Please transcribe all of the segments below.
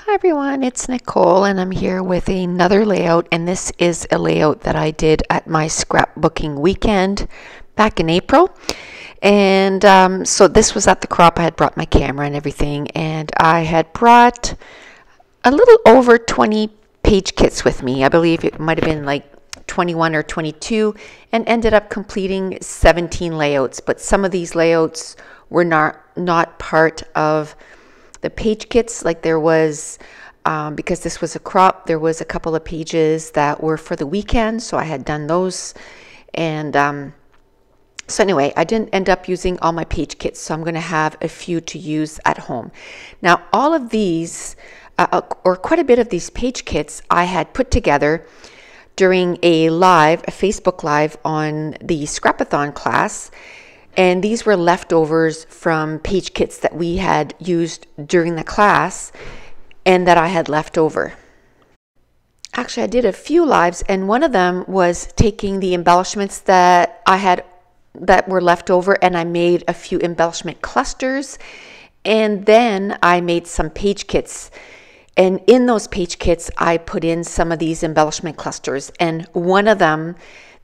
Hi everyone, it's Nicole and I'm here with another layout, and this is a layout that I did at my scrapbooking weekend back in April. And so this was at the crop. I had brought my camera and everything, and I had brought a little over 20 page kits with me. I believe it might have been like 21 or 22, and ended up completing 17 layouts. But some of these layouts were not part of the page kits. Like there was, because this was a crop, there was a couple of pages that were for the weekend, so I had done those. And so anyway, I didn't end up using all my page kits, so I'm going to have a few to use at home. Now, all of these, or quite a bit of these page kits, I had put together during a Facebook Live on the Scrapathon class. And these were leftovers from page kits that we had used during the class and that I had left over. Actually, I did a few lives, and one of them was taking the embellishments that were left over, and I made a few embellishment clusters, and then I made some page kits. And in those page kits, I put in some of these embellishment clusters, and one of them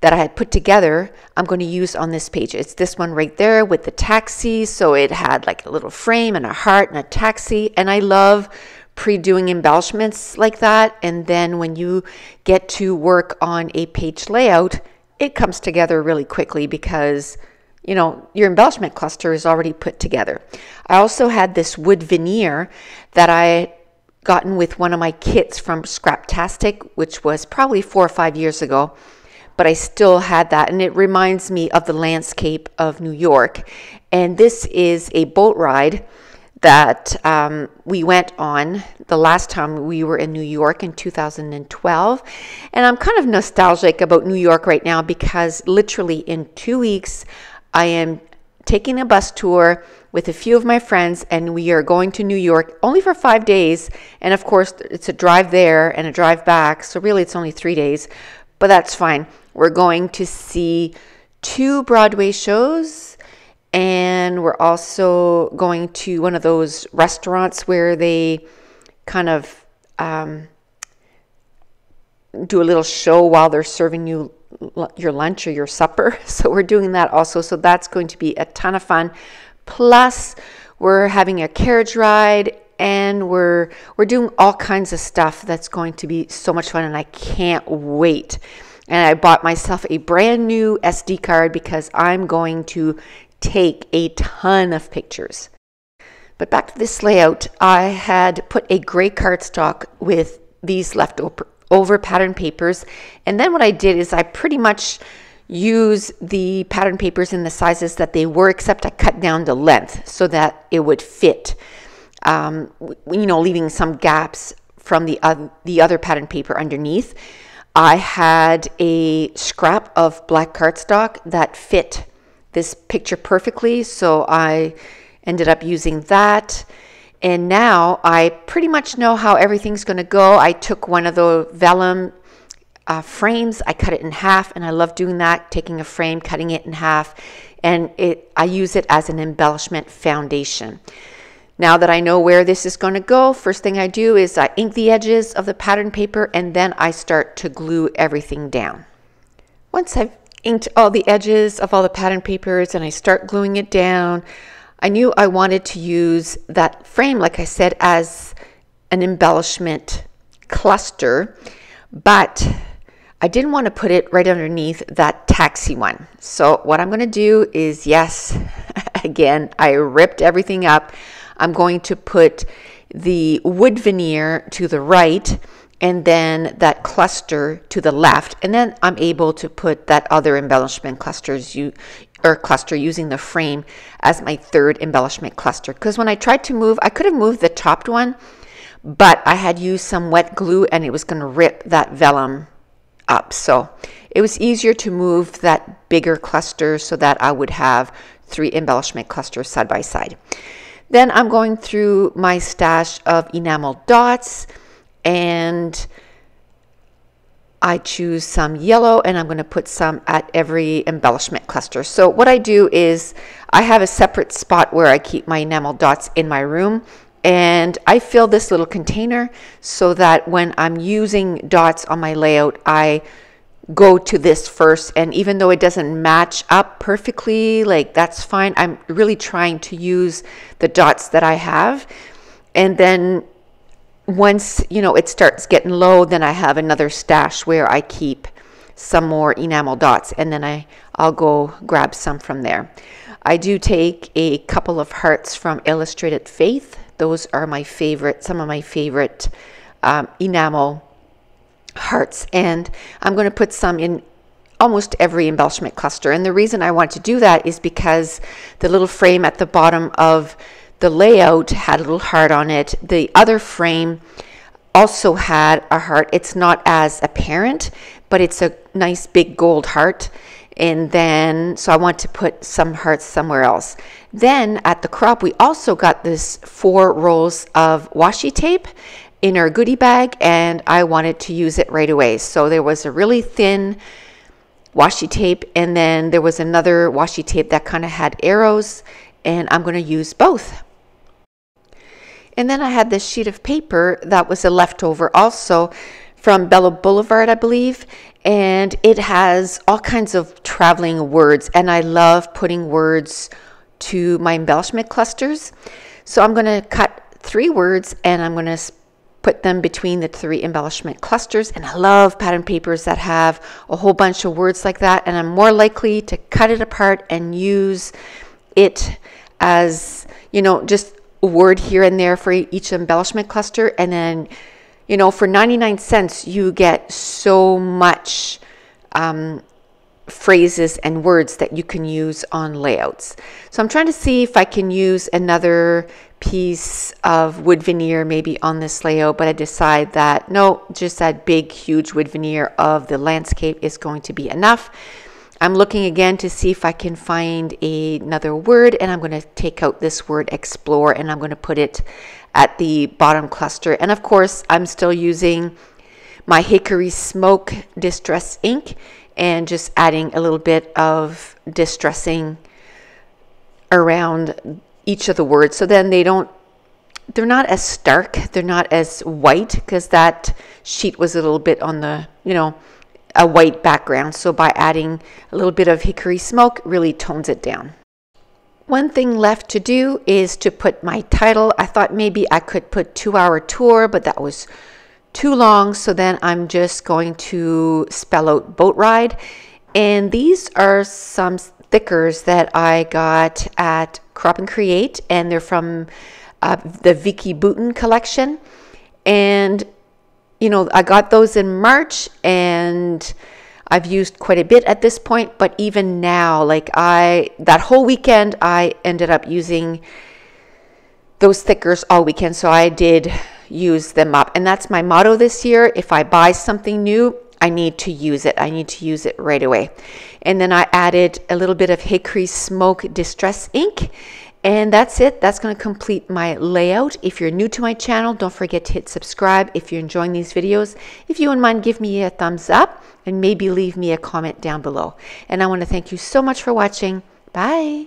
that I had put together, I'm going to use on this page. It's this one right there with the taxi. So it had like a little frame and a heart and a taxi. And I love pre-doing embellishments like that. And then when you get to work on a page layout, it comes together really quickly because, you know, your embellishment cluster is already put together. I also had this wood veneer that I gotten with one of my kits from Scraptastic, which was probably 4 or 5 years ago. But I still had that, and it reminds me of the landscape of New York. And this is a boat ride that we went on the last time we were in New York in 2012. And I'm kind of nostalgic about New York right now because literally in 2 weeks, I am taking a bus tour with a few of my friends, and we are going to New York only for 5 days. And of course, it's a drive there and a drive back. So really, it's only 3 days, but that's fine. We're going to see 2 Broadway shows, and we're also going to one of those restaurants where they kind of do a little show while they're serving you your lunch or your supper. So we're doing that also. So that's going to be a ton of fun. Plus, we're having a carriage ride, and we're doing all kinds of stuff that's going to be so much fun, and I can't wait. And I bought myself a brand new SD card because I'm going to take a ton of pictures. But back to this layout, I had put a gray cardstock with these leftover pattern papers. And then what I did is I pretty much use the pattern papers in the sizes that they were, except I cut down the length so that it would fit, leaving some gaps from the other pattern paper underneath. I had a scrap of black cardstock that fit this picture perfectly, so I ended up using that. And now I pretty much know how everything's going to go. I took one of the vellum frames, I cut it in half, and I love doing that, taking a frame, cutting it in half, and I use it as an embellishment foundation. Now that I know where this is going to go, first thing I do is I ink the edges of the pattern paper, and then I start to glue everything down. Once I've inked all the edges of all the pattern papers and I start gluing it down, I knew I wanted to use that frame, like I said, as an embellishment cluster, but I didn't want to put it right underneath that taxi one. So what I'm going to do is, yes, again, I ripped everything up. I'm going to put the wood veneer to the right and then that cluster to the left. And then I'm able to put that other embellishment cluster using the frame as my third embellishment cluster. Because when I tried to move, I could have moved the topped one, but I had used some wet glue and it was going to rip that vellum up. So it was easier to move that bigger cluster so that I would have 3 embellishment clusters side by side. Then I'm going through my stash of enamel dots, and I choose some yellow, and I'm going to put some at every embellishment cluster. So what I do is I have a separate spot where I keep my enamel dots in my room, And I fill this little container so that when I'm using dots on my layout, I go to this first. And even though it doesn't match up perfectly, like that's fine. I'm really trying to use the dots that I have. And then once, you know, it starts getting low, then I have another stash where I keep some more enamel dots, and then I'll go grab some from there. I do take a couple of hearts from Illustrated Faith. Those are my favorite, some of my favorite enamel hearts, and I'm going to put some in almost every embellishment cluster. And the reason I want to do that is because the little frame at the bottom of the layout had a little heart on it. The other frame also had a heart. It's not as apparent, but it's a nice big gold heart. And then, so I want to put some hearts somewhere else. Then at the crop, we also got this 4 rolls of washi tape in our goodie bag, and I wanted to use it right away. So there was a really thin washi tape, and then there was another washi tape that kind of had arrows, and I'm going to use both. And then I had this sheet of paper that was a leftover also from Bella Boulevard, I believe, and it has all kinds of traveling words, and I love putting words to my embellishment clusters. So I'm going to cut 3 words, and I'm going to put them between the 3 embellishment clusters. And I love pattern papers that have a whole bunch of words like that, and I'm more likely to cut it apart and use it as, you know, just a word here and there for each embellishment cluster. And then, you know, for 99 cents, you get so much phrases and words that you can use on layouts. So I'm trying to see if I can use another piece of wood veneer maybe on this layout, but I decide that no, just that big, huge wood veneer of the landscape is going to be enough. I'm looking again to see if I can find another word, and I'm going to take out this word explore, and I'm going to put it at the bottom cluster. And of course, I'm still using my Hickory Smoke Distress ink and just adding a little bit of distressing around each of the words. So then they're not as stark, they're not as white, because that sheet was a little bit on the, you know, a white background. So by adding a little bit of hickory smoke really tones it down. One thing left to do is to put my title. I thought maybe I could put 2-hour tour, but that was too long. So then I'm just going to spell out boat ride. And these are some stickers that I got at Crop and Create, and they're from the Vicky Boutin collection. And you know, I got those in March, and I've used quite a bit at this point. But even now, like that whole weekend, I ended up using those stickers all weekend. So I did use them up, and that's my motto this year. If I buy something new, I need to use it. I need to use it right away. And then I added a little bit of Hickory Smoke Distress ink. And that's it. That's going to complete my layout. If you're new to my channel, don't forget to hit subscribe if you're enjoying these videos. If you wouldn't mind, give me a thumbs up and maybe leave me a comment down below. And I want to thank you so much for watching. Bye.